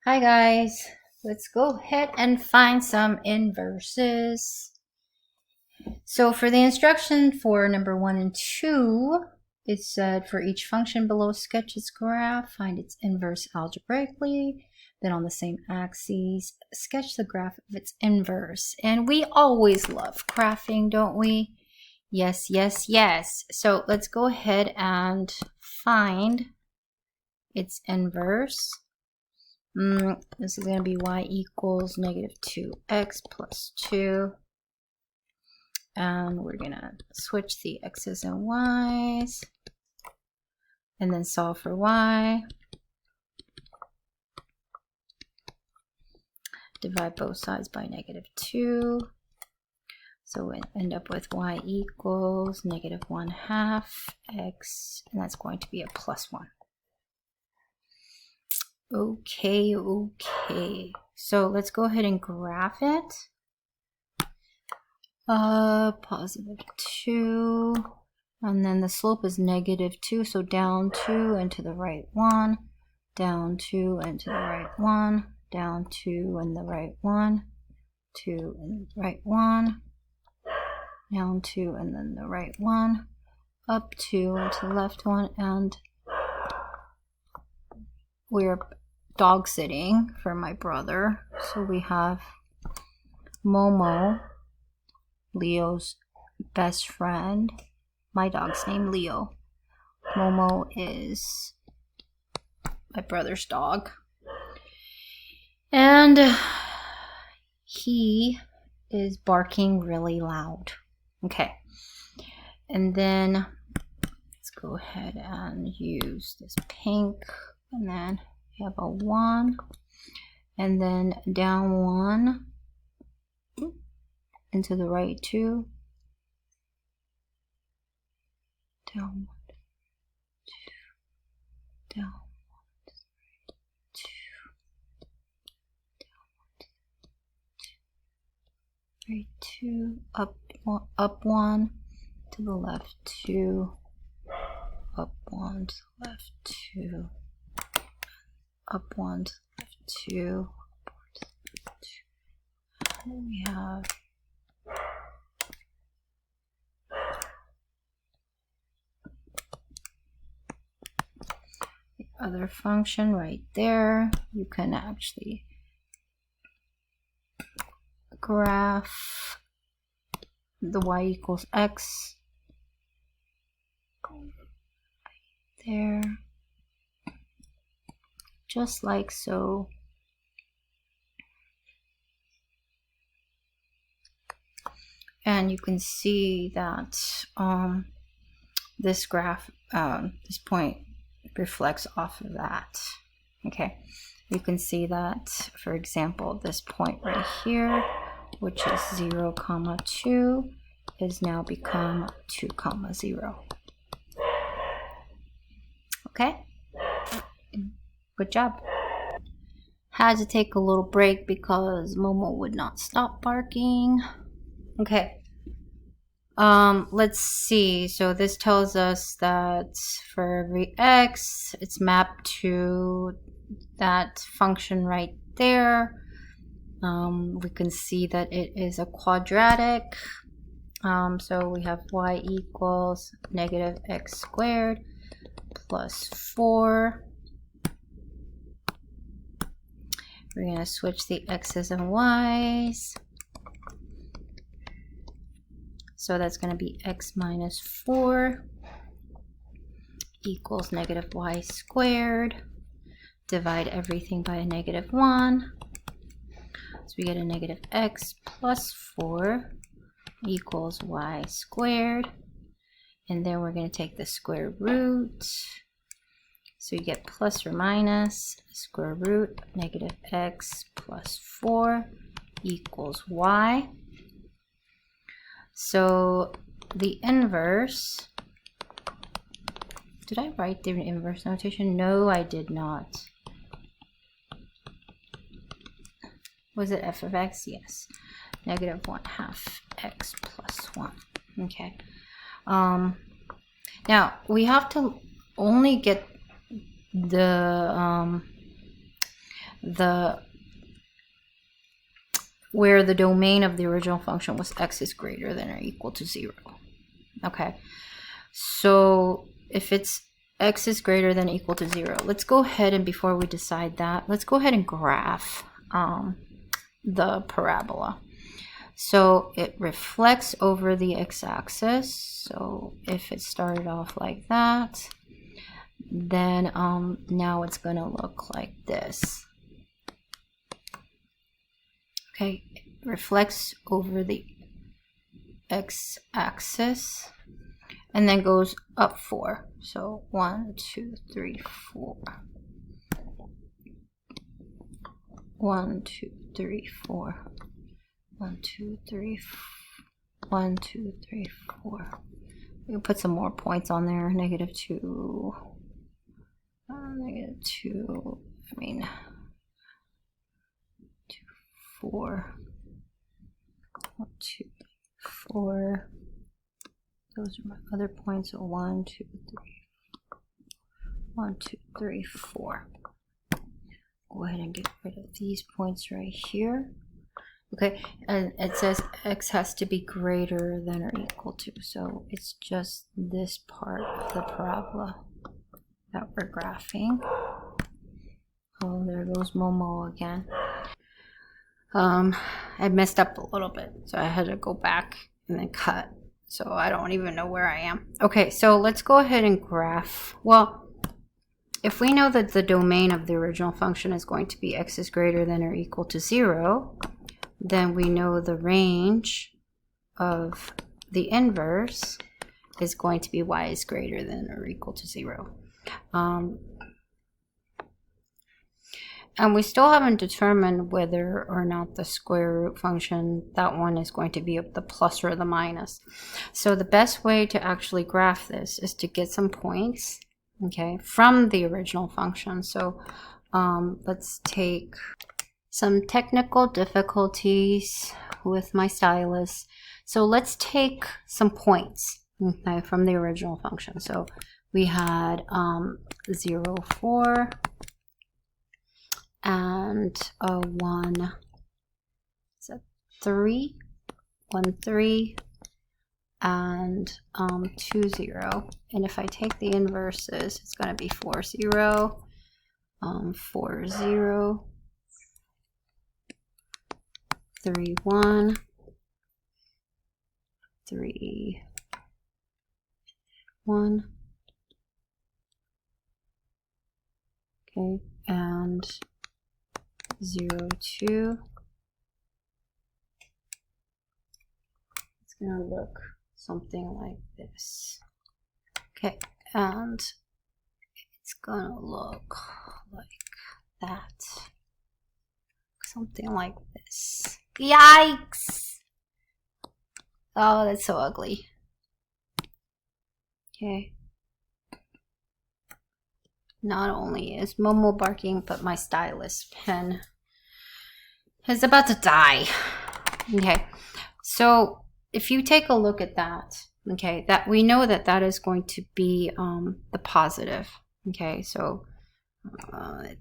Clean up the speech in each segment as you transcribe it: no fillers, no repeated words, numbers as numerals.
Hi guys, let's go ahead and find some inverses. So for the instruction for number 1 and 2, it said for each function below sketch its graph, find its inverse algebraically, then on the same axes, sketch the graph of its inverse. And we always love graphing, don't we? Yes, yes, yes. So let's go ahead and find its inverse. This is going to be y equals negative 2x plus 2. And we're going to switch the x's and y's. And then solve for y. Divide both sides by negative 2. So we end up with y equals negative 1/2 x. And that's going to be a plus 1. Okay. So let's go ahead and graph it. Positive 2. And then the slope is negative 2. So down 2 and to the right 1. Down 2 and to the right 1. Down 2 and the right 1. 2 and the right 1. Down 2 and then the right 1. Up 2 and to the left 1. And we're dog sitting for my brother. So we have Momo, Leo's best friend. My dog's named Leo. Momo is my brother's dog. And he is barking really loud. Okay. And then let's go ahead and use this pink. And then we have a 1. And then down 1. Into the right 2. Down 1, 2. Down 1, 2. Down 1, 2. Right 2. Up 1. To the left 2. Up 1 to the left 2. Up 1 to the left 2. Up 1 to the left 2. And we have the other function right there. You can actually graph the y equals x there, just like so. And you can see that this graph, this point reflects off of that. Okay, you can see that, for example, this point right here, which is 0, 2, is now become 2, 0. Okay, good job. Had to take a little break because Momo would not stop barking. Okay, let's see. So this tells us that for every x, it's mapped to that function right there. We can see that it is a quadratic. So we have y equals negative x squared plus 4. We're going to switch the x's and y's. So that's going to be x minus 4 equals negative y squared. Divide everything by a negative 1. So we get a negative x plus 4 equals y squared. And then we're going to take the square root. So you get plus or minus square root of negative x plus 4 equals y. So the inverse, did I write the inverse notation? No, I did not. Was it f of x? Yes. Negative 1/2 x plus 1. Okay. Now we have to only get the where the domain of the original function was x is greater than or equal to 0. Okay, so if it's x is greater than or equal to 0, let's go ahead and before we decide that, let's go ahead and graph the parabola. So it reflects over the x-axis. So if it started off like that, then now it's going to look like this. Okay, it reflects over the x-axis and then goes up 4. So 1, 2, 3, 4. 1, 2, 3, 4. 1, 2, 3, 1, 2, 3, 4. We can put some more points on there. -2, -2. I mean, 2, 4. 1, 2, 4. Those are my other points. So 1, 2, 3. 1, 2, 3, 4. Go ahead and get rid of these points right here. Okay, and it says x has to be greater than or equal to, so it's just this part of the parabola that we're graphing. Oh, there goes Momo again. I messed up a little bit, so I had to go back and then cut, so I don't even know where I am. Okay, so let's go ahead and graph. Well, if we know that the domain of the original function is going to be x is greater than or equal to 0, then we know the range of the inverse is going to be y is greater than or equal to 0. And we still haven't determined whether or not the square root function, that one is going to be the plus or the minus. So the best way to actually graph this is to get some points, okay, from the original function. So let's take some technical difficulties with my stylus. So let's take some points, okay, from the original function. So we had 0, 4, and 1, is that 3? 1, 3, and 2, 0. And if I take the inverses, it's going to be 4, 0, 4, 0, 3, 1, 3, 1. Okay, and 0, 2. It's going to look something like this. Okay, and it's going to look like that. Something like this. Yikes! Oh, that's so ugly. Okay. Not only is Momo barking, but my stylus pen is about to die. Okay, so if you take a look at that, okay, that we know that that is going to be the positive. Okay, so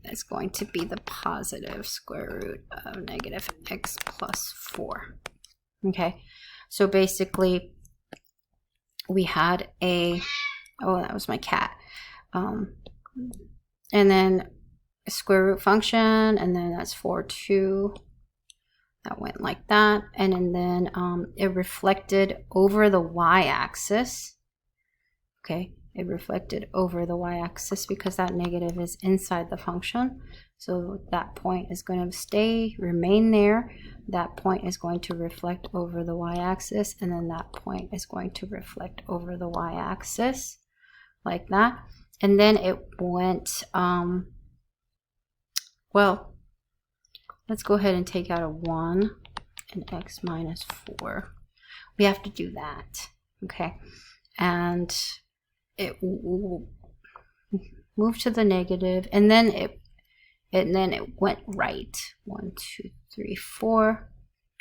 it's going to be the positive square root of negative x plus 4. Okay, so basically we had a, oh, that was my cat. And then a square root function, and then that's 4, 2. That went like that. And then it reflected over the y-axis. Okay, it reflected over the y-axis because that negative is inside the function. So that point is going to remain there. That point is going to reflect over the y-axis, and then that point is going to reflect over the y-axis like that. And then it went, well, let's go ahead and take out a 1 and x minus 4. We have to do that, okay? And it moved to the negative, and then it went right. 1, 2, 3, 4,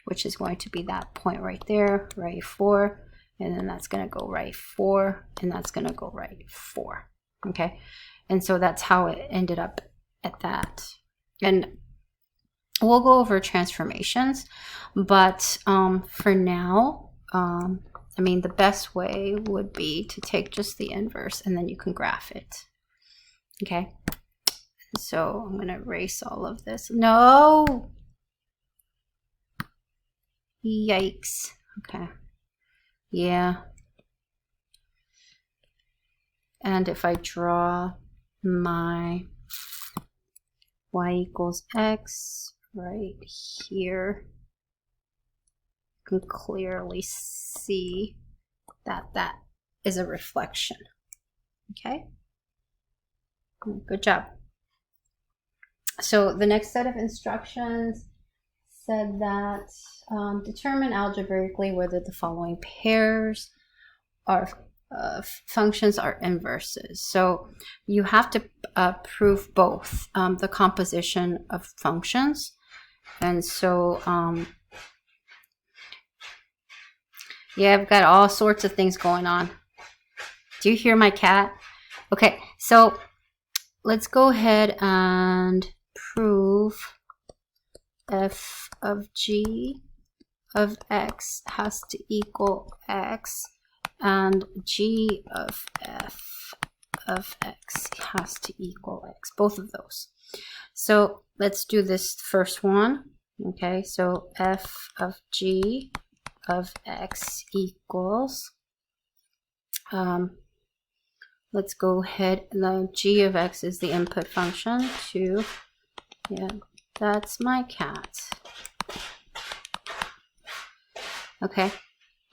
which is going to be that point right there, right 4, and then that's going to go right 4, and that's going to go right 4. Okay, and so that's how it ended up at that. And we'll go over transformations, but for now, I mean, the best way would be to take just the inverse and then you can graph it. Okay, so I'm going to erase all of this. No! Yikes. Okay. Yeah. And if I draw my y equals x right here, you can clearly see that that is a reflection. Okay? Good job. So the next set of instructions said that determine algebraically whether the following pairs are functions are inverses. So you have to prove both the composition of functions, and so yeah, I've got all sorts of things going on. Do you hear my cat? Okay, so let's go ahead and prove f of g of x has to equal x, and g of f of x has to equal x, both of those. So let's do this first one. Okay, so f of g of x equals, let's go ahead, the g of x is the input function to, yeah, that's my cat. Okay,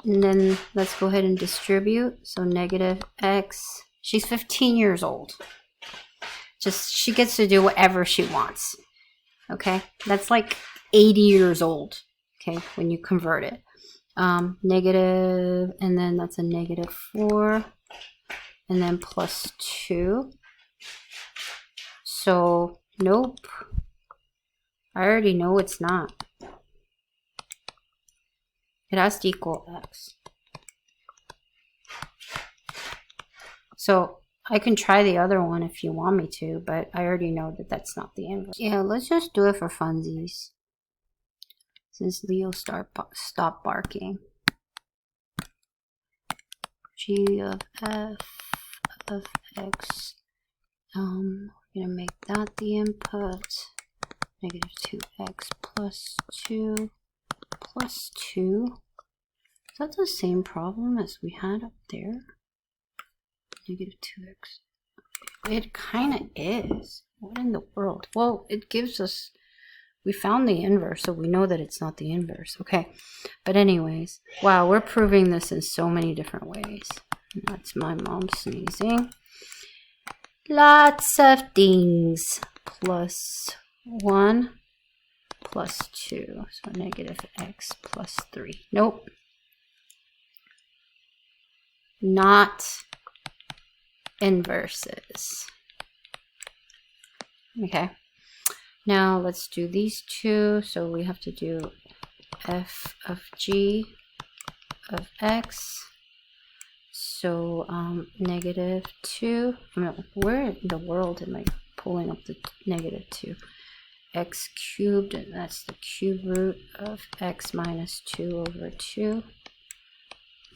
and then let's go ahead and distribute. So negative x, she's 15 years old. Just, she gets to do whatever she wants. Okay, that's like 80 years old, okay, when you convert it. Negative, and then that's a negative 4, and then plus 2. So, nope. I already know it's not. It has to equal x. So I can try the other one if you want me to, but I already know that that's not the inverse. Yeah, let's just do it for funsies, since Leo stopped barking. G of f of x. We're gonna make that the input. Negative 2x plus 2 plus 2. Is that the same problem as we had up there? Negative 2x. It kind of is. What in the world? Well, it gives us, we found the inverse, so we know that it's not the inverse. Okay, but anyways, wow, we're proving this in so many different ways. That's my mom sneezing. Lots of things. Plus 1 plus 2, so negative x plus 3. Nope. Not inverses. Okay. Now let's do these two. So we have to do f of g of x. So negative 2. Where in the world am I pulling up the negative 2? X cubed, and that's the cube root of x minus 2 over 2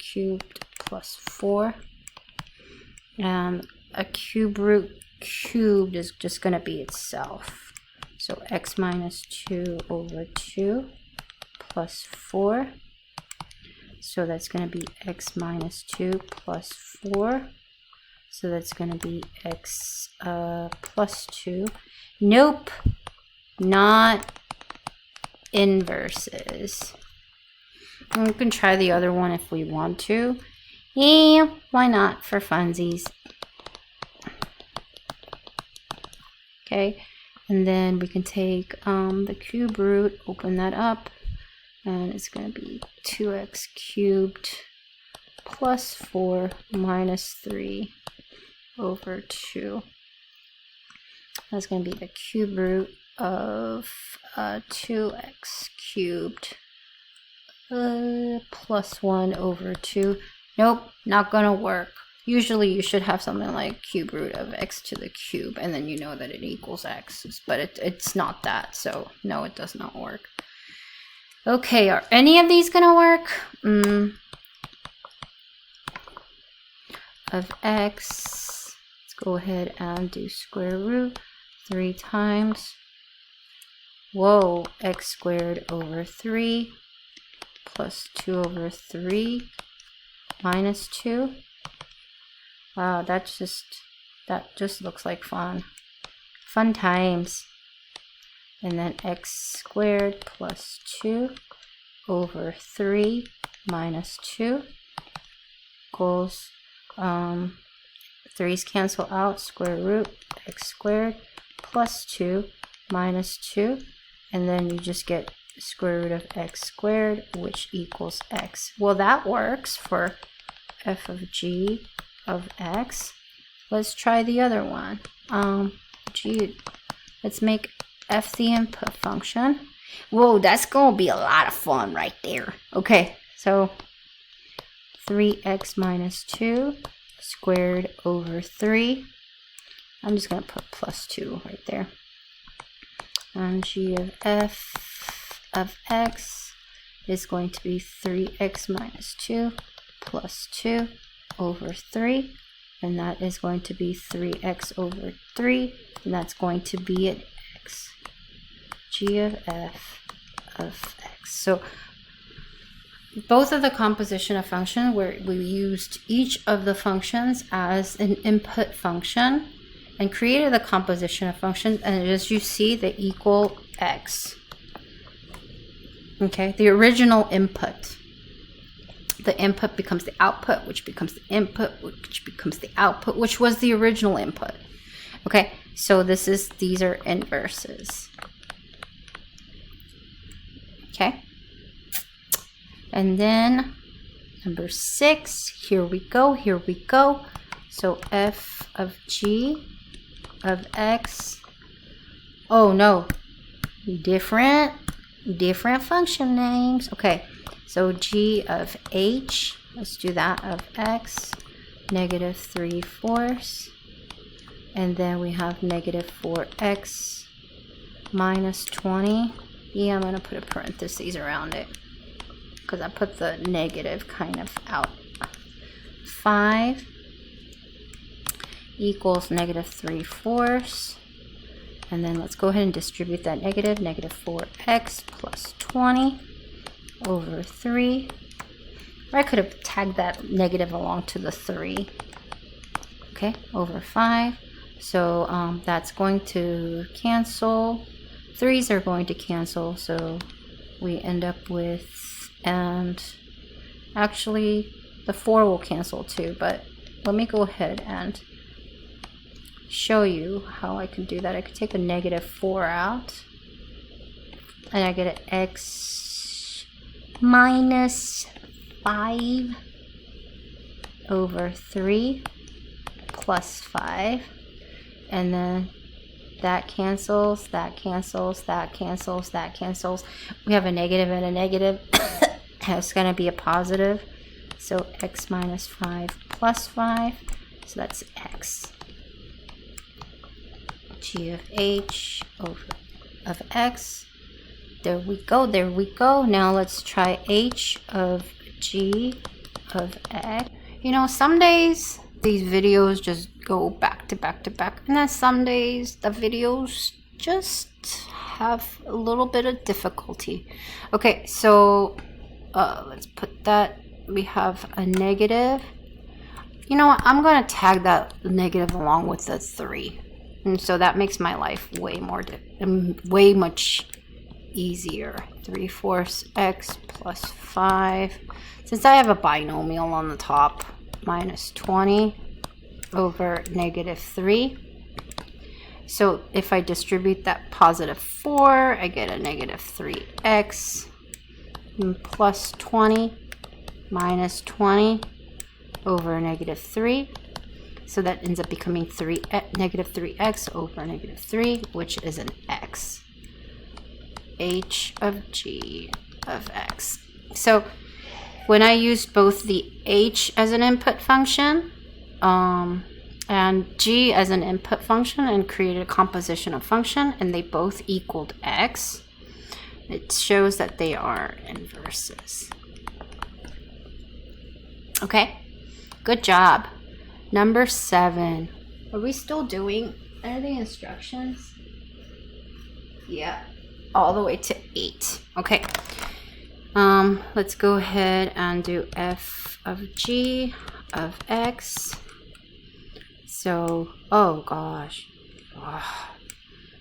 cubed plus 4. And a cube root cubed is just going to be itself. So x minus 2 over 2 plus 4. So that's going to be x minus 2 plus 4. So that's going to be x plus 2. Nope. Not inverses. And we can try the other one if we want to. Yeah, why not, for funsies. Okay, and then we can take the cube root, open that up, and it's going to be 2x cubed plus 4 minus 3 over 2. That's going to be the cube root of 2x cubed plus 1 over 2. Nope, not gonna work. Usually you should have something like cube root of x to the cube, and then you know that it equals x, but it's not that, so no, it does not work. Okay, are any of these gonna work? Of x, let's go ahead and do square root 3 times, whoa, x squared over 3 plus 2 over 3 minus 2. Wow, that just looks like fun times. And then x squared plus 2 over 3 minus 2 equals 3's cancel out, square root x squared plus 2 minus 2, and then you just get square root of x squared, which equals x. Well, that works for f of g of x. Let's try the other one. Let's make f the input function. Whoa, that's gonna be a lot of fun right there. Okay, so 3x minus 2 squared over 3. I'm just gonna put plus 2 right there. And g of f of x is going to be 3x minus 2 plus 2 over 3, and that is going to be 3x over 3, and that's going to be an x. G of f of x. So both of the composition of function where we used each of the functions as an input function and created the composition of functions, and as you see, they equal x. Okay, the original input. The input becomes the output, which becomes the input, which becomes the output, which was the original input. Okay, so these are inverses. Okay, and then number 6, here we go. So f of g of x, oh no, different function names. Okay, so g of h, let's do that, of x, negative 3/4, and then we have negative 4x minus 20. Yeah, I'm going to put a parentheses around it because I put the negative kind of out. 5 equals negative 3/4. And then let's go ahead and distribute that negative. Negative 4x plus 20 over 3. Or I could have tagged that negative along to the 3. Okay, over 5. So that's going to cancel. 3's are going to cancel, so we end up with, and actually the 4 will cancel too, but let me go ahead and show you how I can do that. I could take a negative 4 out, and I get an x minus 5 over 3 plus 5, and then that cancels, that cancels, that cancels, that cancels. We have a negative and a negative. It's going to be a positive. So x minus 5 plus 5. So that's x. G of h over of x. There we go, there we go. Now let's try h of g of x. You know, some days these videos just go back to back to back, and then some days the videos just have a little bit of difficulty. Okay, so let's put that. We have a negative. You know what, I'm gonna tag that negative along with the 3, and so that makes my life way much easier. 3/4 x plus 5. Since I have a binomial on the top, minus 20 over negative 3. So if I distribute that positive 4, I get a negative 3x plus 20 minus 20 over negative 3. So that ends up becoming negative 3x over negative 3, which is an x. H of g of x. So when I use both the h as an input function, and g as an input function and created a composition of function, and they both equaled x, it shows that they are inverses. Okay, good job. Number 7. Are we still doing the instructions? Yeah, all the way to 8. Okay. Let's go ahead and do f of g of x. So, oh gosh, oh,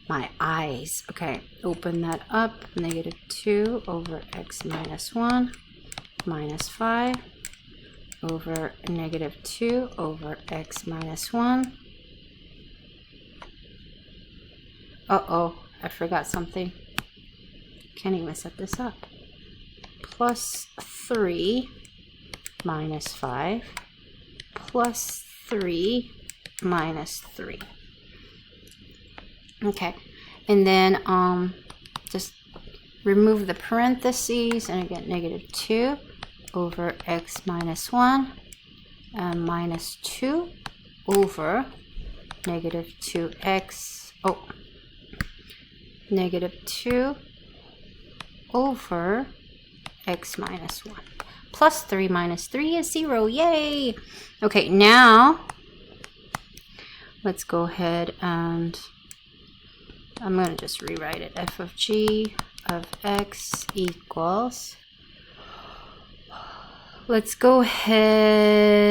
my eyes. Okay, open that up. Negative 2 over x minus 1 minus 5 over negative 2 over x minus 1. Uh-oh, I forgot something. Can't even set this up. Plus 3 minus 5 plus 3 minus 3. Okay, and then just remove the parentheses, and I get negative 2 over x minus 1 and minus 2 over negative 2x, negative 2 over x minus 1. Plus 3 minus 3 is 0. Yay! Okay, now let's go ahead and I'm going to just rewrite it. F of g of x equals, let's go ahead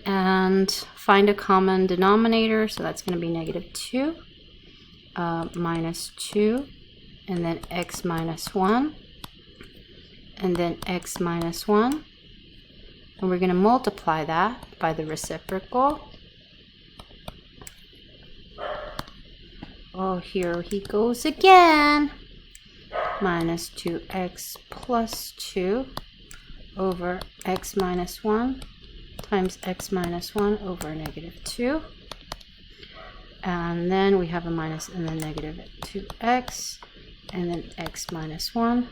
and find a common denominator. So that's going to be negative 2 minus 2, and then x minus 1, and then x minus 1. And we're going to multiply that by the reciprocal. Oh, here he goes again. Minus 2x plus 2 over x minus 1 times x minus 1 over negative 2. And then we have a minus and then negative 2x, and then x minus 1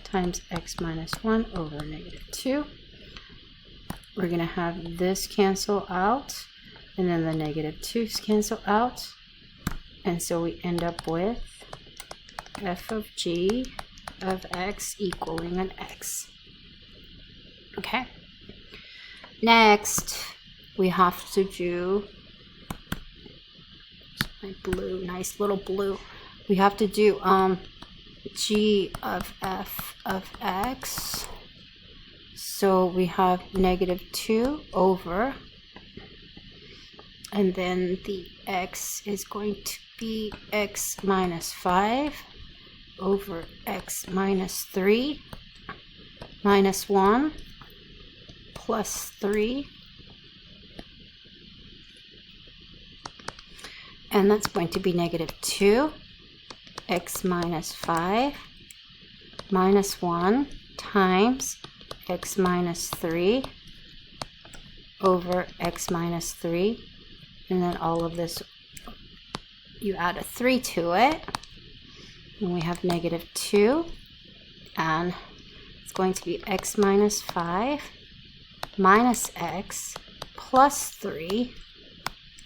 times x minus 1 over negative 2. We're going to have this cancel out, and then the negative 2's cancel out. And so we end up with f of g of x equaling an x. Okay. Next, we have to do my blue, nice little blue. We have to do g of f of x. So we have negative 2 over, and then the x is going to be x minus 5 over x minus 3 minus 1 plus 3, and that's going to be negative 2 x minus 5 minus 1 times x minus 3 over x minus 3, and then all of this, you add a 3 to it, and we have negative 2, and it's going to be x minus 5 minus x plus 3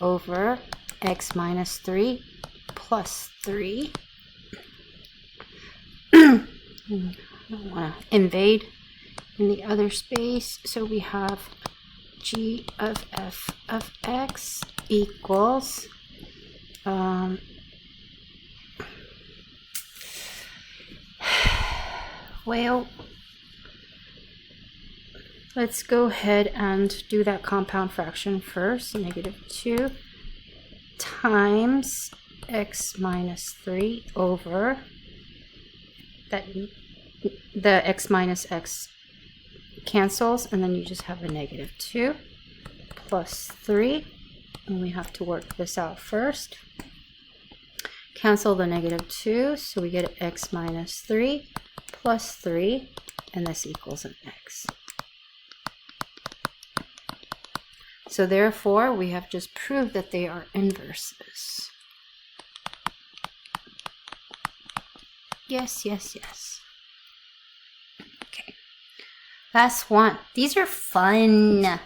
over x minus 3 plus 3. I don't want to invade in the other space, so we have g of f of x equals well, let's go ahead and do that compound fraction first. Negative 2 times x minus 3 over that, the x minus x cancels, and then you just have a negative 2 plus 3, and we have to work this out first. Cancel the negative 2, so we get x minus 3 plus 3, and this equals an x. So therefore, we have just proved that they are inverses. Yes, yes, yes. Okay. Last one. These are fun.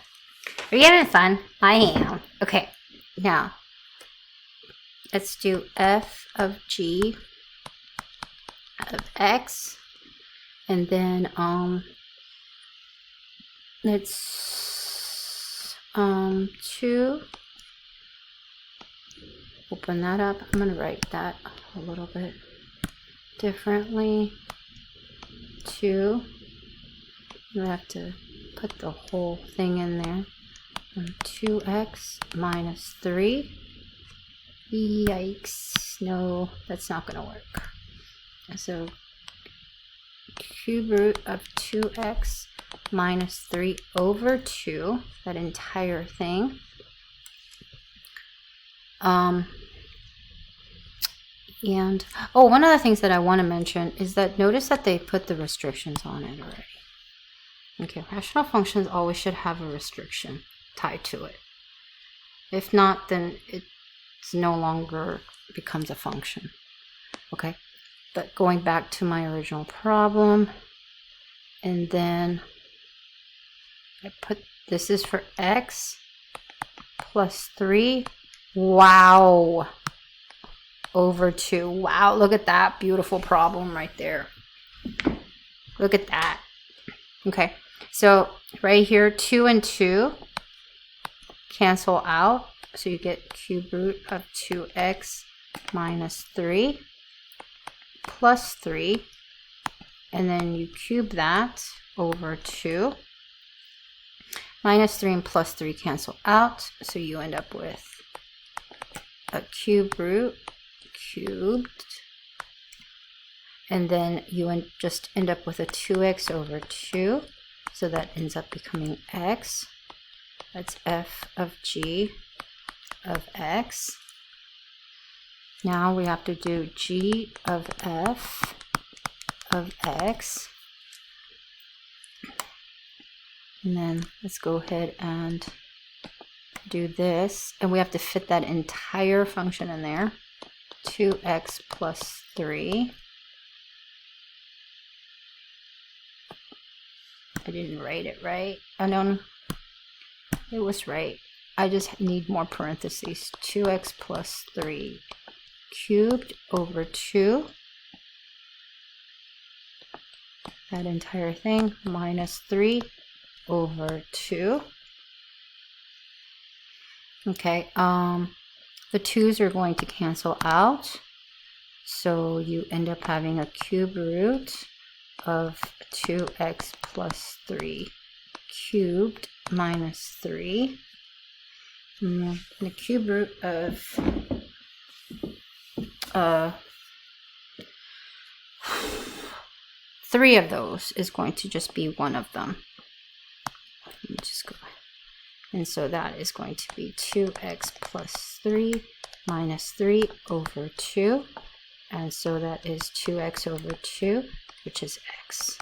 Are you having fun? I am. Okay, now let's do f of g of x, and then let's 2. Open that up. I'm gonna write that a little bit differently. 2. You have to put the whole thing in there. 2x minus 3. Yikes. No, that's not going to work. So cube root of 2x minus 3 over 2, that entire thing. And oh, one of the things that I want to mention is that notice that they put the restrictions on it already. Okay, rational functions always should have a restriction tied to it. If not, then it's no longer becomes a function. Okay, but going back to my original problem, and then I put this is for x plus 3. Wow. Over 2. Wow, look at that beautiful problem right there. Look at that. Okay, so right here, 2 and 2 cancel out. So you get cube root of 2x minus 3 plus 3. And then you cube that over 2. Minus 3 and plus 3 cancel out. So you end up with a cube root cubed, and then you just end up with a 2x over 2, so that ends up becoming x. That's f of g of x. Now we have to do g of f of x, and then let's go ahead and do this, and we have to fit that entire function in there. 2x plus 3. I didn't write it right. Oh no, it was right. I just need more parentheses. 2x plus 3 cubed over 2. That entire thing minus 3 over 2. Okay, the 2's are going to cancel out, so you end up having a cube root of 2x plus 3 cubed minus 3. And the cube root of 3 of those is going to just be one of them. Let me just go. And so that is going to be 2x plus 3 minus 3 over 2. And so that is 2x over 2, which is x.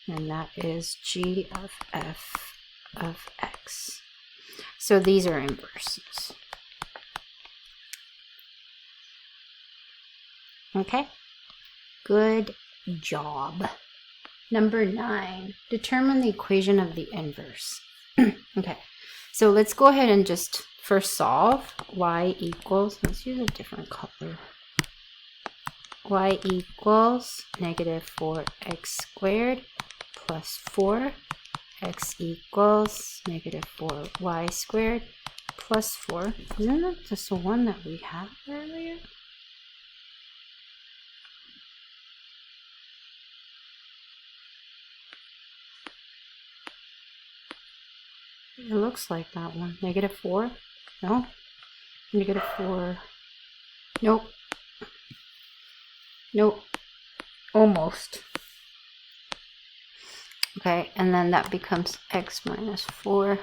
And that is g of f of x. So these are inverses. Okay? Good job. Number 9, determine the equation of the inverse. Okay. So let's go ahead and just first solve. Y equals, let's use a different color. Y equals negative 4x squared plus 4. X equals negative 4y squared plus 4. Isn't that just the one that we had earlier? It looks like that one. Negative 4? No? Negative 4. Nope. Nope. Almost. Okay, and then that becomes x minus 4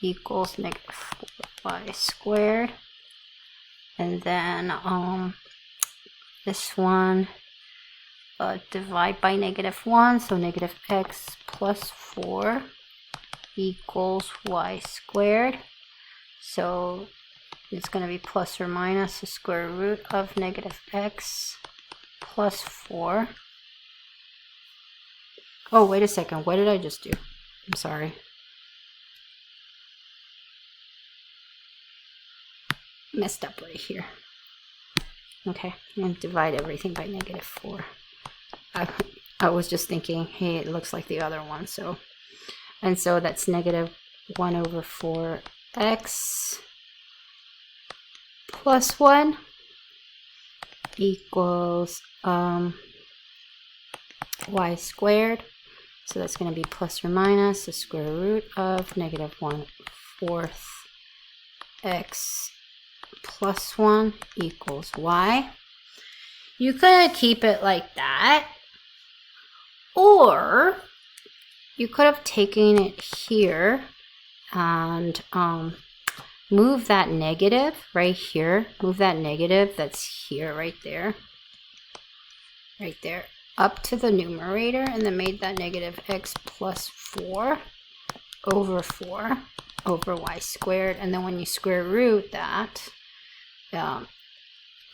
equals negative 4y squared. And then this one divide by negative 1, so negative x plus 4 equals y squared. So it's going to be plus or minus the square root of negative x plus 4. Oh, wait a second. What did I just do? I'm sorry. messed up right here. Okay, I'm going to divide everything by -4. I was just thinking, hey, it looks like the other one. So that's -1/4x plus 1 equals y squared. So that's going to be plus or minus the square root of -1/4 x plus 1 equals y. You could keep it like that, or you could have taken it here and move that negative right here. Move that negative that's here, right there, up to the numerator, and then made that -x plus 4 over 4 over y squared. And then when you square root that,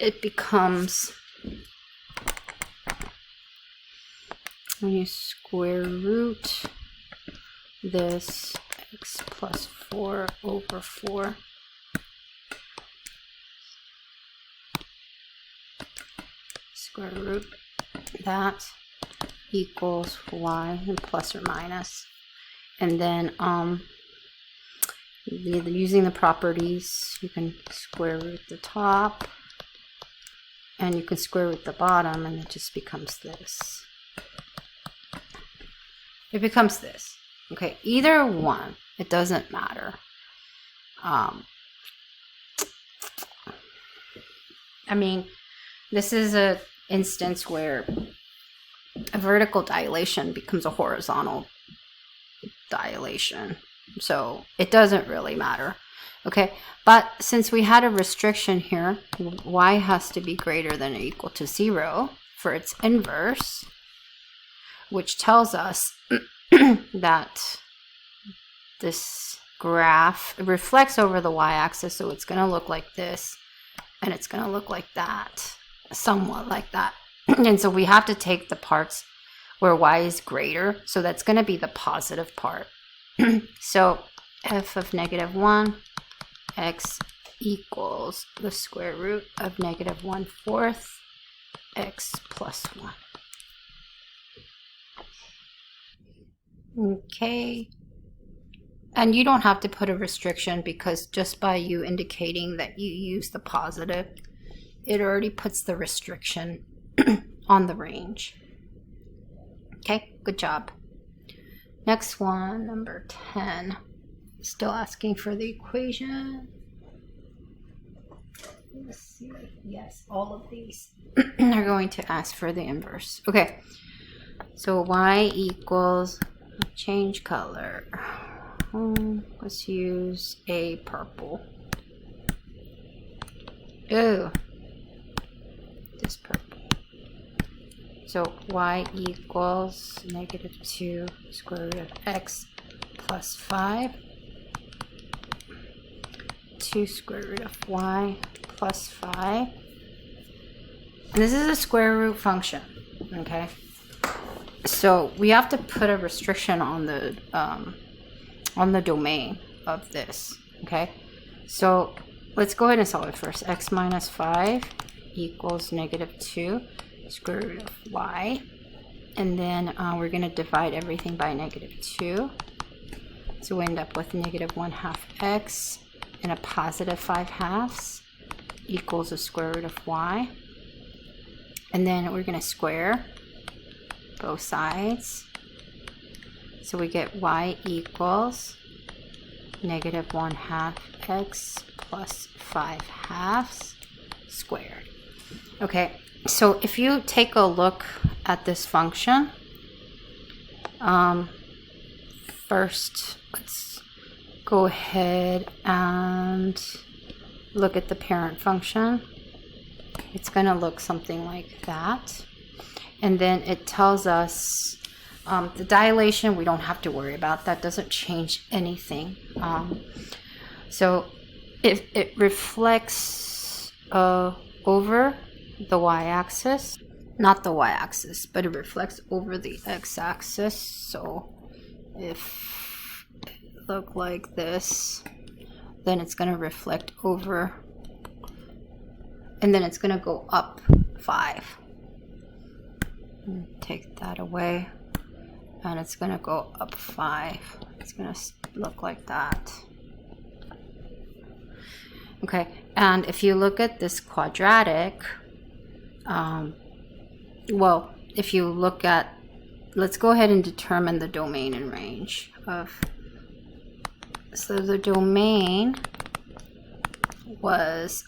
it becomes, when you square root this, x plus 4 over 4 square root that equals y, and plus or minus. And then using the properties, you can square root the top and you can square root the bottom, and it just becomes this. It becomes this. Okay, either one, it doesn't matter. I mean, this is an instance where a vertical dilation becomes a horizontal dilation. So it doesn't really matter. Okay, but since we had a restriction here, y has to be greater than or equal to 0 for its inverse, which tells us that this graph reflects over the y-axis, so it's going to look like this, and it's going to look like that, somewhat like that. And so we have to take the parts where y is greater, so that's going to be the positive part. So f of -1 x equals the square root of -1/4 x plus 1. Okay, and you don't have to put a restriction, because just by you indicating that you use the positive, it already puts the restriction on the range. Okay, good job. Next one, number 10. Still asking for the equation. Let's see. Yes, all of these are going to ask for the inverse. Okay, so y equals, change color. Let's use a purple. Oh, this purple. So y equals -2 square root of x plus 5, 2 square root of y plus 5. And this is a square root function, okay? So we have to put a restriction on the domain of this, okay? So let's go ahead and solve it first. X minus 5 equals -2 square root of y, and then we're going to divide everything by -2, so we end up with -1/2 x and a positive 5/2 equals the square root of y, and then we're going to square both sides, so we get y equals -1/2 x plus 5/2 squared. Okay, so if you take a look at this function, first let's go ahead and look at the parent function. It's going to look something like that, and then it tells us the dilation we don't have to worry about. That doesn't change anything. So if it reflects over the y-axis, not the y-axis, but it reflects over the x-axis. So if it look like this, then it's going to reflect over and then it's going to go up 5. Take that away, and it's going to go up 5. It's going to look like that. Okay, and if you look at this quadratic, well, if you look at, let's go ahead and determine the domain and range of, so the domain was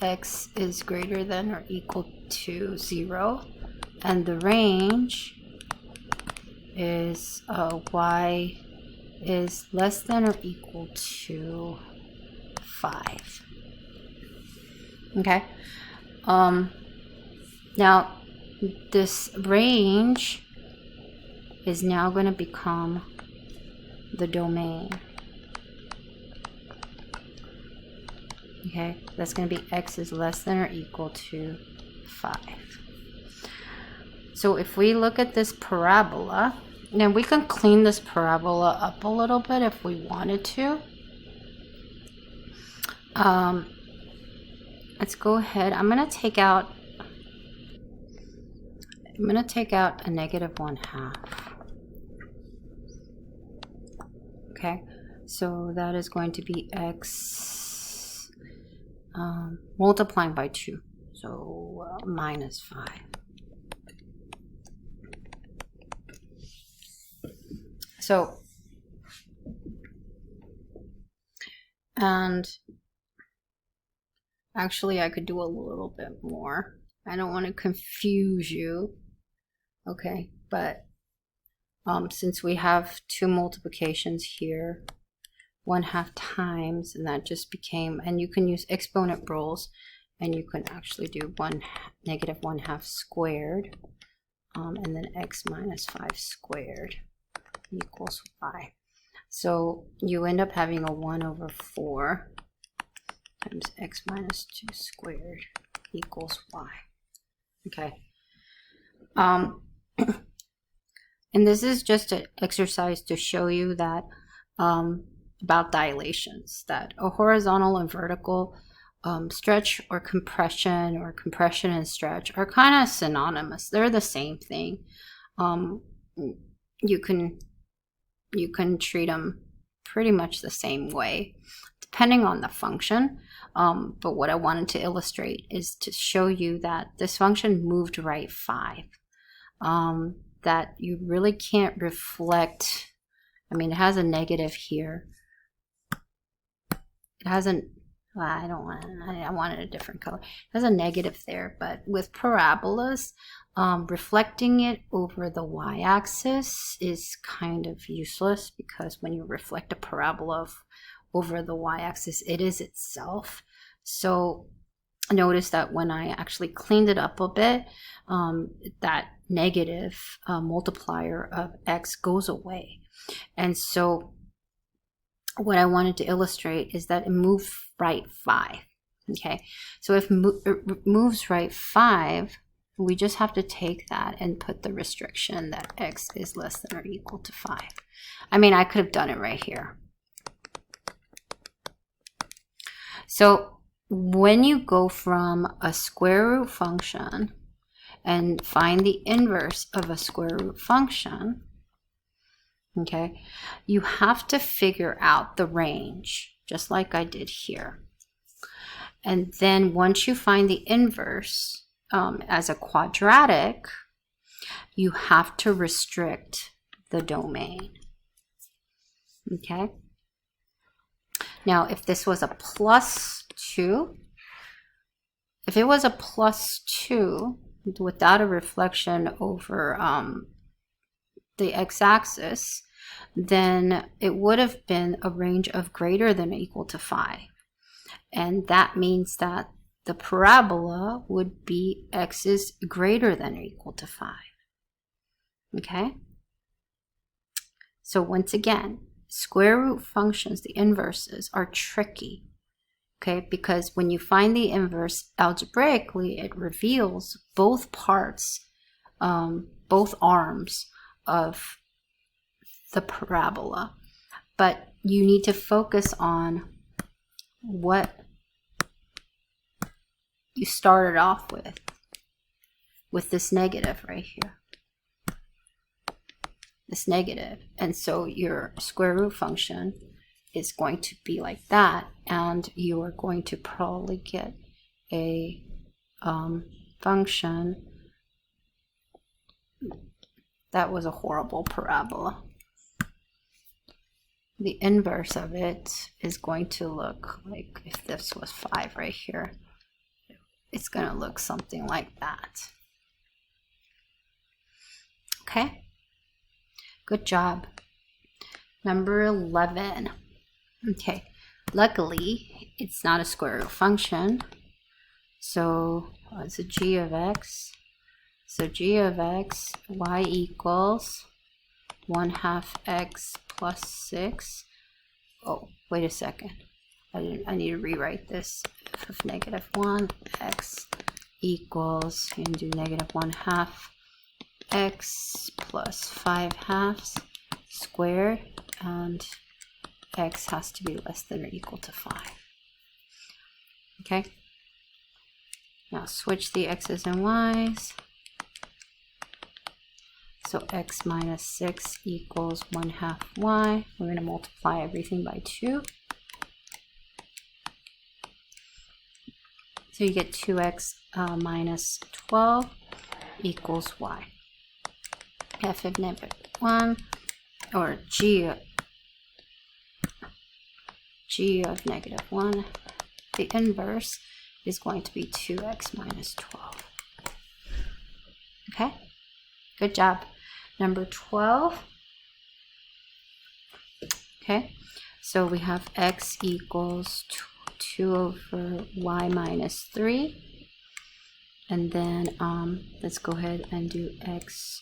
x is greater than or equal to 0, and the range is y is less than or equal to 5. Okay, now this range is now going to become the domain. Okay, that's going to be x is less than or equal to 5. So if we look at this parabola, now we can clean this parabola up a little bit if we wanted to. Let's go ahead. I'm going to take out a negative 1/2. Okay, so that is going to be x multiplying by 2, so minus 5. So, and actually I could do a little bit more. I don't want to confuse you. Okay, but since we have 2 multiplications here, 1/2 times, and that just became, and you can use exponent rules, and you can actually do negative 1/2 squared, and then x minus 5 squared equals y. So you end up having a 1/4 times x minus 2 squared equals y. Okay. And this is just an exercise to show you that about dilations, that a horizontal and vertical stretch or compression and stretch are kind of synonymous. They're the same thing. You can treat them pretty much the same way depending on the function. But what I wanted to illustrate is to show you that this function moved right 5. That you really can't reflect. I mean, it has a negative here. It hasn't, I wanted a different color. It has a negative there, but with parabolas, reflecting it over the y-axis is kind of useless, because when you reflect a parabola over the y-axis, it is itself. So notice that when I actually cleaned it up a bit, that negative multiplier of x goes away. And so what I wanted to illustrate is that it moved right 5. Okay, so if it moves right 5, we just have to take that and put the restriction that x is less than or equal to 5. I mean, I could have done it right here. So when you go from a square root function and find the inverse of a square root function, okay, you have to figure out the range, just like I did here. And then once you find the inverse as a quadratic, you have to restrict the domain. Okay. Now, if this was a plus 2, if it was a plus 2 without a reflection over the x-axis, then it would have been a range of greater than or equal to 5. And that means that the parabola would be x is greater than or equal to 5. Okay? So once again, square root functions, the inverses, are tricky. Okay, because when you find the inverse algebraically, it reveals both parts, both arms of the parabola. But you need to focus on what you started off with this negative right here. This negative. And so your square root function is going to be like that, and you are going to probably get a function that was a horrible parabola. The inverse of it is going to look like, if this was 5 right here, it's going to look something like that. Okay? Good job. Number 11. Okay. Luckily, it's not a square root function. So it's a g of x. So g of x, y equals 1/2 x plus 6. Oh, wait a second. I need to rewrite this. F of negative 1, x equals, you can do negative 1/2 x plus 5/2 squared, and x has to be less than or equal to 5. Okay? Now switch the x's and y's. So x minus 6 equals 1/2 y. We're going to multiply everything by 2. So you get 2x minus 12 equals y. F of negative 1, or g of negative 1, the inverse is going to be 2x minus 12. Okay? Good job. Number 12. Okay, so we have x equals 2 over y minus 3. And then let's go ahead and do x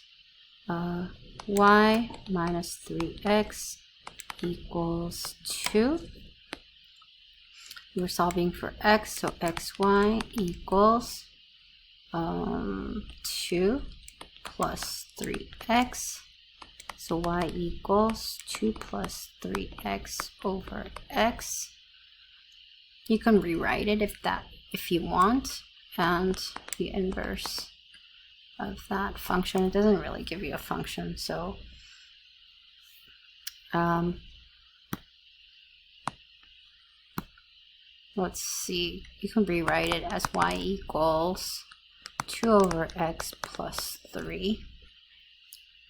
y minus 3x equals 2. We're solving for x, so xy equals 2 plus 3x. So y equals 2 plus 3x over x. You can rewrite it if you want, and the inverse of that function. It doesn't really give you a function, so let's see. You can rewrite it as y equals 2 over x plus 3,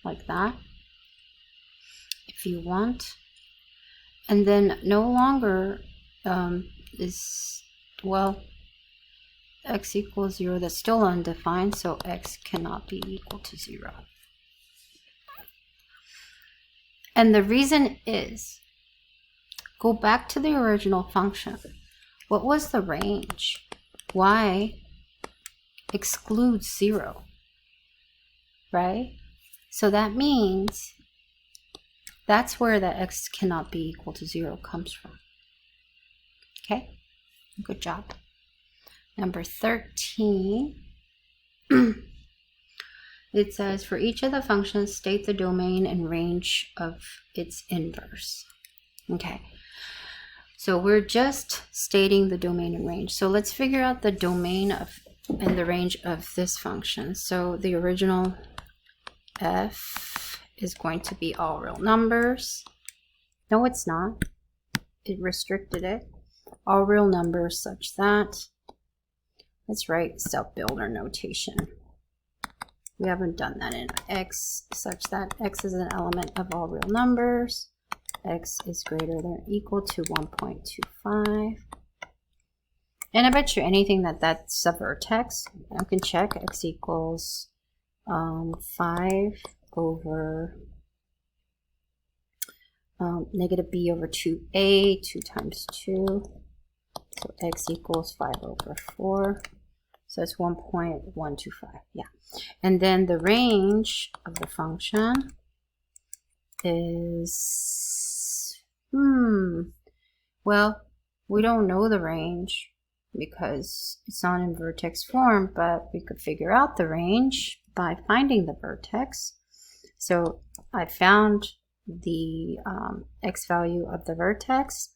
like that, if you want. And then no longer is, well, x equals 0. That's still undefined, so x cannot be equal to 0. And the reason is, go back to the original function. What was the range? Y excludes 0, right? So that means that's where the x cannot be equal to 0 comes from. Okay, good job. Number 13, it says for each of the functions, state the domain and range of its inverse. Okay, so we're just stating the domain and range. So let's figure out the domain of and the range of this function. So the original f is going to be all real numbers. No, it's not. It restricted it. All real numbers such that, let's write self-builder notation. We haven't done that in x, such that x is an element of all real numbers. X is greater than or equal to 1.25. And I bet you anything that that's a vertex. I can check. X equals 5 over negative b over 2a, 2 times 2. So x equals 5 over 4. So it's 1.125. Yeah. And then the range of the function is, well, we don't know the range because it's not in vertex form, but we could figure out the range by finding the vertex. So I found the x value of the vertex.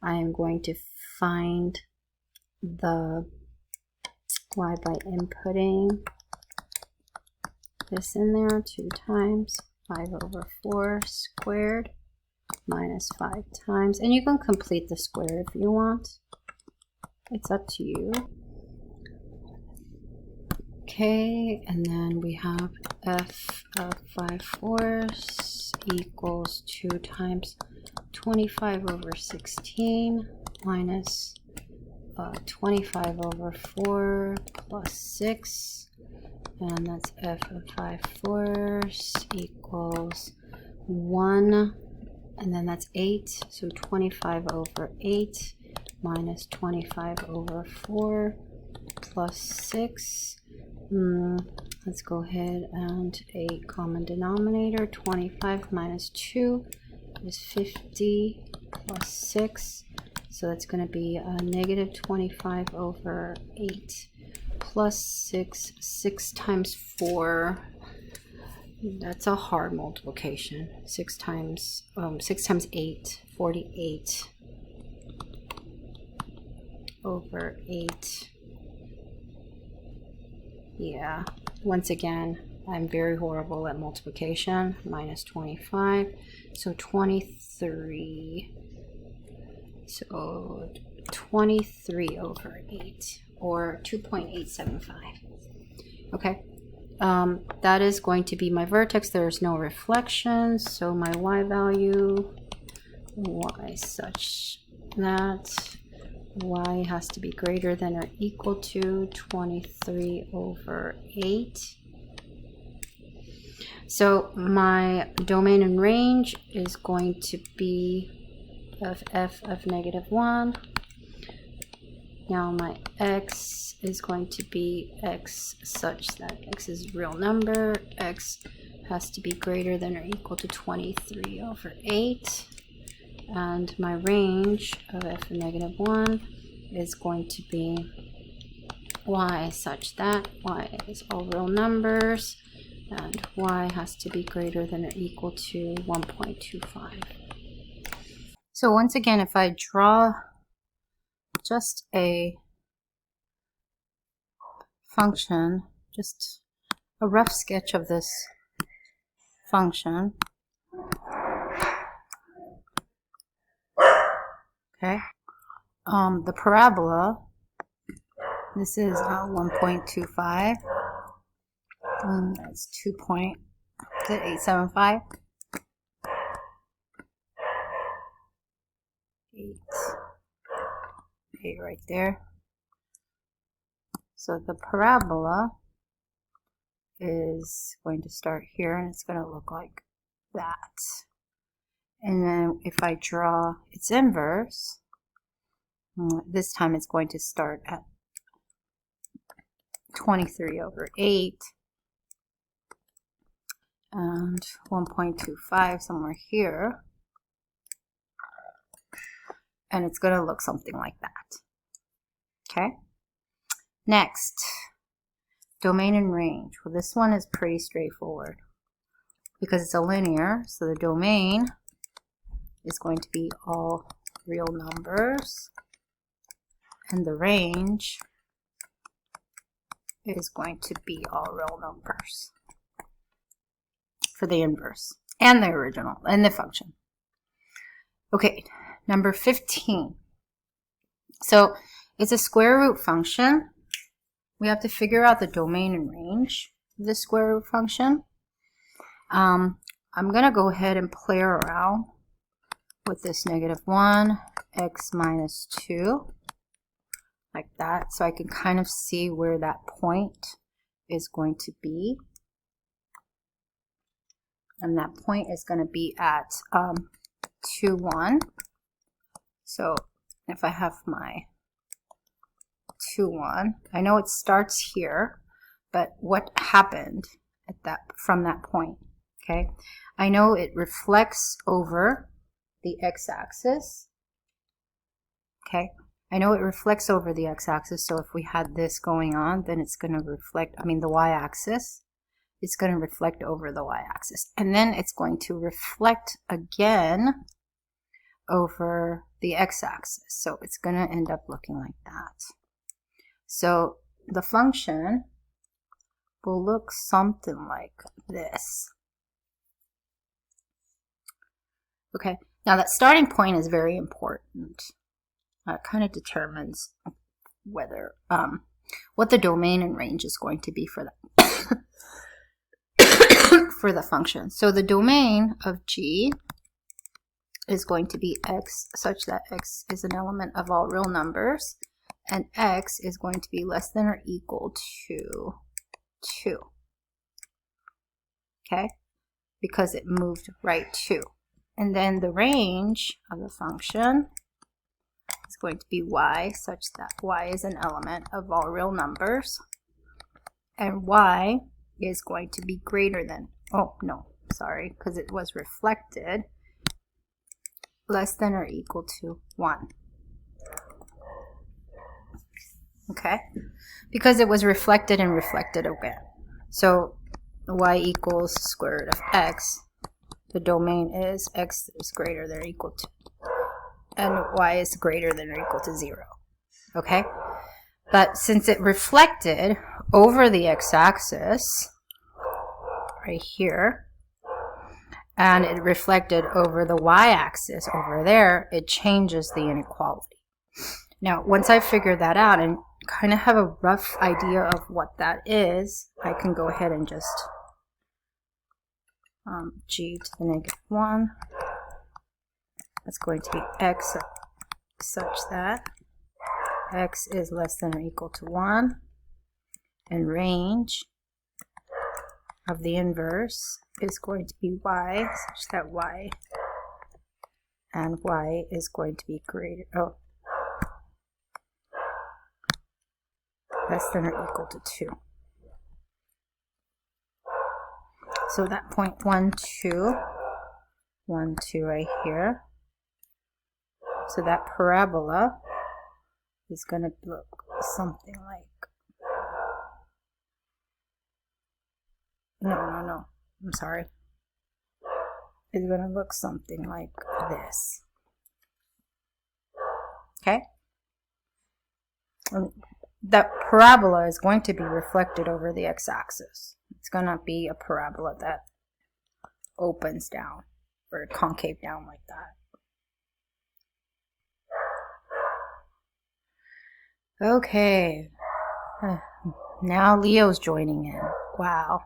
I am going to find the y by inputting this in there, 2 times 5/4 squared minus 5 times, and you can complete the square if you want. It's up to you. Okay, and then we have f of 5/4 equals 2 times 25/16 minus 25/4 plus 6, and that's f of 5/4 equals 1, and then that's 8, so 25/8 minus 25/4 plus 6. Let's go ahead and a common denominator. 25 minus 2 is 50 plus 6. So that's going to be a negative 25/8 plus 6. 6 times 4. That's a hard multiplication. 6 times 8, 48/8. Yeah, once again, I'm very horrible at multiplication. Minus 25, so 23. So 23/8, or 2.875. Okay, that is going to be my vertex. There's no reflection, so my y value, y such that y has to be greater than or equal to 23/8. So my domain and range is going to be of f of -1. Now my x is going to be x such that x is a real number. X has to be greater than or equal to 23/8. And my range of f of -1 is going to be y such that y is all real numbers, and y has to be greater than or equal to 1.25. So once again, if I draw just a function, just a rough sketch of this function, okay, the parabola, this is 1.25, that's 2.875, 8 right there. So the parabola is going to start here, and it's going to look like that. And then if I draw its inverse, this time it's going to start at 23/8 and 1.25 somewhere here, and it's going to look something like that. Okay, next, domain and range. Well, this one is pretty straightforward because it's a linear, so the domain is going to be all real numbers, and the range is going to be all real numbers for the inverse and the original and the function. Okay, number 15. So it's a square root function. We have to figure out the domain and range of the square root function. I'm going to go ahead and play around with this -1, x minus 2, like that, so I can kind of see where that point is going to be. And that point is going to be at 2, 1. So if I have my 2, 1, I know it starts here, but what happened at from that point? Okay, I know it reflects over the x-axis. Okay, I know it reflects over the x-axis, so if we had this going on, then it's going to reflect, the y-axis, it's going to reflect over the y-axis. And then it's going to reflect again over the x-axis. So it's going to end up looking like that. So the function will look something like this. Okay, now that starting point is very important. It kind of determines whether what the domain and range is going to be for that for the function. So the domain of G is going to be x such that x is an element of all real numbers, and x is going to be less than or equal to 2. Okay, because it moved right to. And then the range of the function is going to be y such that y is an element of all real numbers, and y is going to be greater than, oh no, sorry, because it was reflected, less than or equal to 1. Okay, because it was reflected and reflected again. So y equals square root of x. The domain is x is greater than or equal to, and y is greater than or equal to 0. Okay, but since it reflected over the x-axis right here, and it reflected over the y-axis over there, it changes the inequality. Now, once I figure that out and kind of have a rough idea of what that is, I can go ahead and just g to the negative 1. That's going to be x such that x is less than or equal to 1, and range of the inverse is going to be y such that y and y is going to be greater, less than or equal to 2. So that point 1, 2, 1, 2 right here. So that parabola is going to look something like, no, I'm sorry. It's going to look something like this. Okay? And that parabola is going to be reflected over the x-axis. It's going to be a parabola that opens down or concave down like that. Okay. Now Leo's joining in. Wow.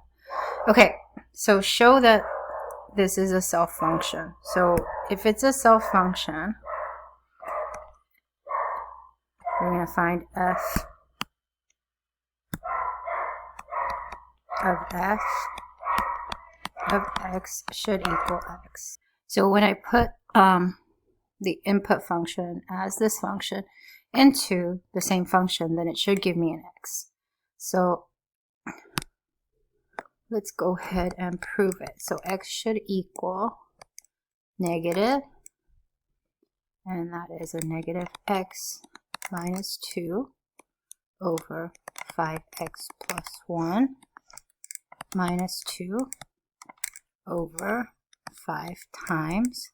Okay, so show that this is a self-function. So if it's a self-function, we're going to find f of x should equal x. So when I put the input function as this function into the same function, then it should give me an x. So let's go ahead and prove it. So x should equal negative, and that is a negative x minus 2 over 5x plus 1 minus 2 over 5 times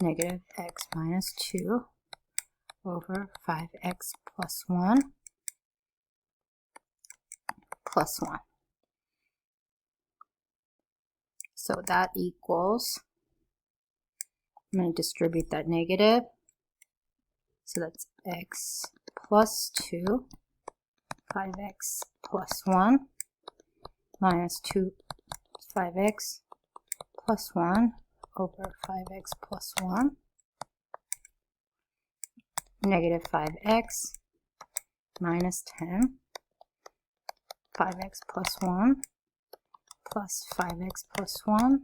negative x minus 2 over 5x plus 1 plus 1. So that equals, I'm going to distribute that negative. So that's x plus 2, 5x plus 1 minus 2, 5x plus 1 over 5x plus 1, negative 5x minus 10, 5x plus 1 plus 5x plus 1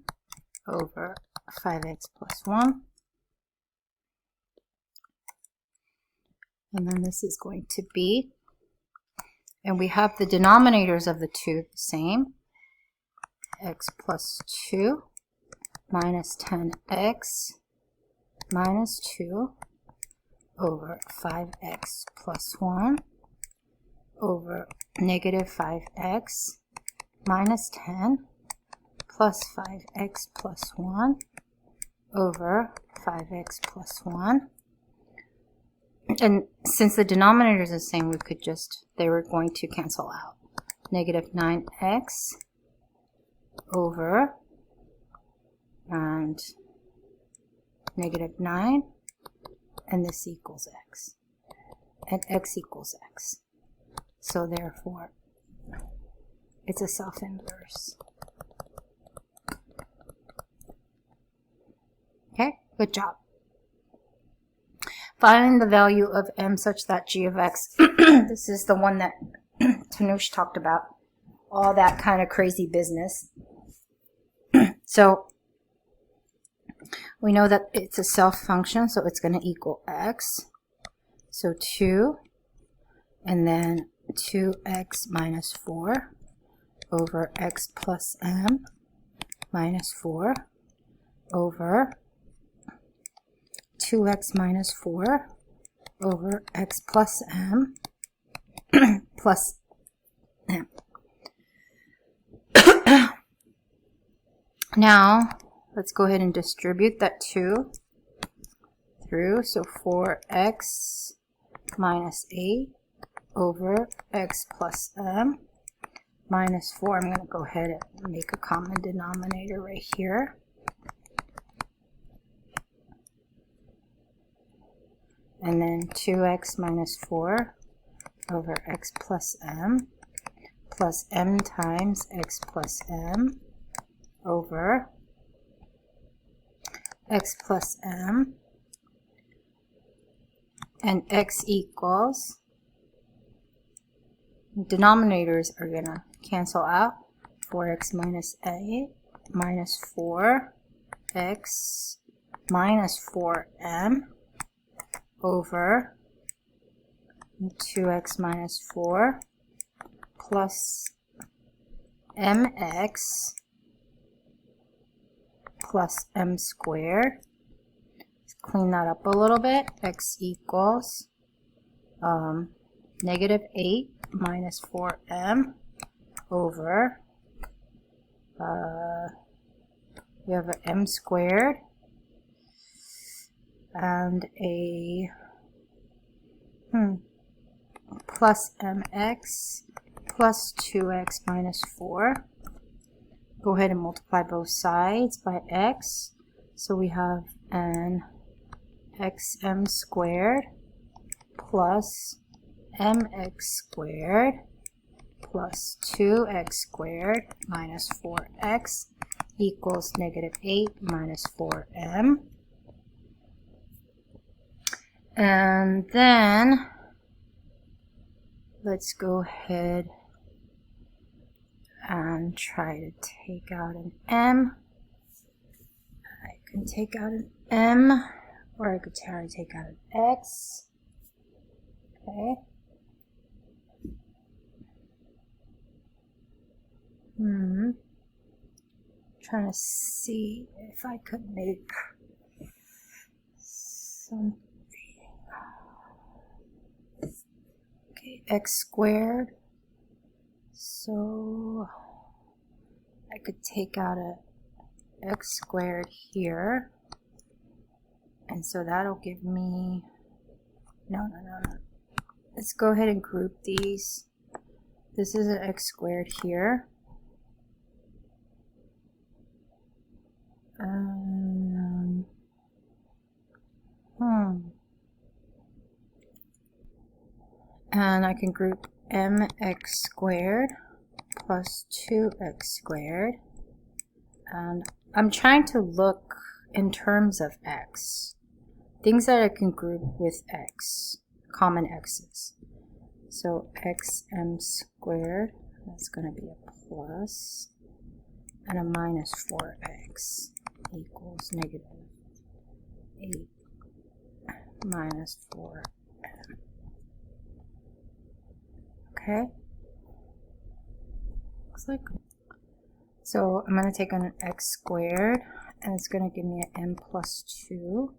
over 5x plus 1. And then this is going to be, and we have the denominators of the two the same, x plus 2 minus 10x minus 2 over 5x plus 1 over negative 5x minus 10 plus 5x plus 1 over 5x plus 1 And since the denominator is the same, we could just, they were going to cancel out. Negative 9x over and negative 9, and this equals x, and x equals x. So therefore, it's a self-inverse. Okay, good job. Find the value of m such that g of x, this is the one that Tanush talked about, all that kind of crazy business. So we know that it's a self function, so it's going to equal x. So 2, and then 2x minus 4 over x plus m minus 4 over 2x minus 4 over x plus m plus m. Now, let's go ahead and distribute that 2 through. So 4x minus 8 over x plus m minus 4. I'm going to go ahead and make a common denominator right here. And then 2x minus 4 over x plus m times x plus m over x plus m, and x equals, denominators are going to cancel out, 4x minus 8 minus 4x minus 4m over 2x minus 4 plus mx plus m squared. Let's clean that up a little bit. X equals negative 8 minus 4m over, we have an m squared and a plus mx plus 2x minus 4. Go ahead and multiply both sides by x. So we have an xm squared plus mx squared plus 2x squared minus 4x equals negative 8 minus 4m. And then let's go ahead and try to take out an m. I can take out an m, or I could try to take out an x. Okay. Trying to see if I could make something. Okay, x squared. So I could take out a x squared here, and so that'll give me, no. Let's go ahead and group these. This is an x squared here. And I can group mx squared plus 2x squared. And I'm trying to look in terms of x. Things that I can group with x, common x's. So xm squared, that's going to be a plus, and a minus 4x equals negative 8 minus 4m. Okay, looks like. So I'm going to take an x squared, and it's going to give me an m plus 2.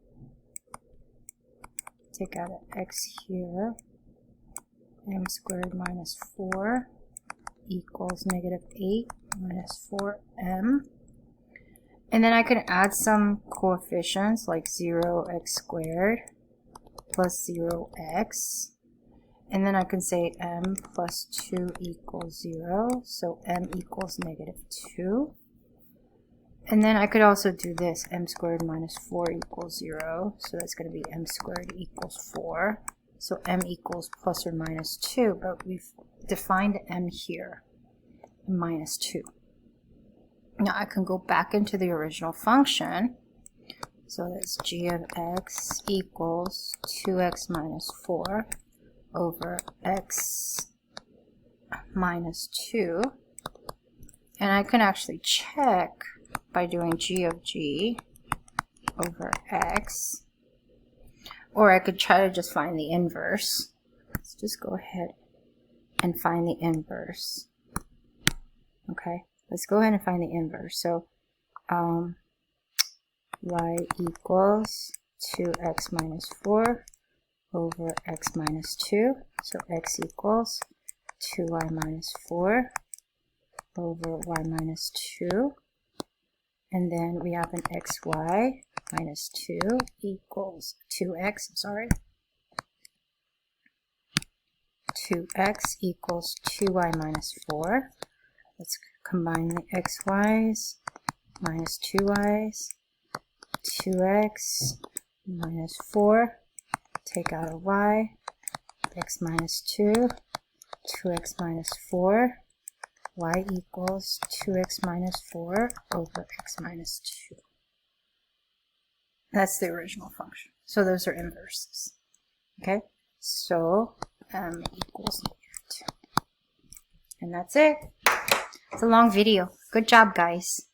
Take out an x here. M squared minus 4 equals negative 8 minus 4m. And then I can add some coefficients like 0x squared plus 0x. And then I can say m plus 2 equals 0. So m equals negative 2. And then I could also do this, m squared minus 4 equals 0. So that's going to be m squared equals 4. So m equals plus or minus 2. But we've defined m here, minus 2. Now I can go back into the original function. So that's g of x equals 2x minus 4 over x minus 2. And I can actually check by doing g of g over x. Or I could try to just find the inverse. Let's just go ahead and find the inverse. Okay, let's go ahead and find the inverse. So y equals 2x minus 4 over x minus 2. So x equals 2y minus 4 over y minus 2. And then we have an xy minus 2 equals 2x, 2x equals 2y minus 4. Let's combine the xy's minus 2y's. 2x minus 4, take out a y, x minus 2, 2x minus 4, y equals 2x minus 4 over x minus 2. That's the original function. So those are inverses. Okay, so m equals negative 2. And that's it. It's a long video. Good job, guys.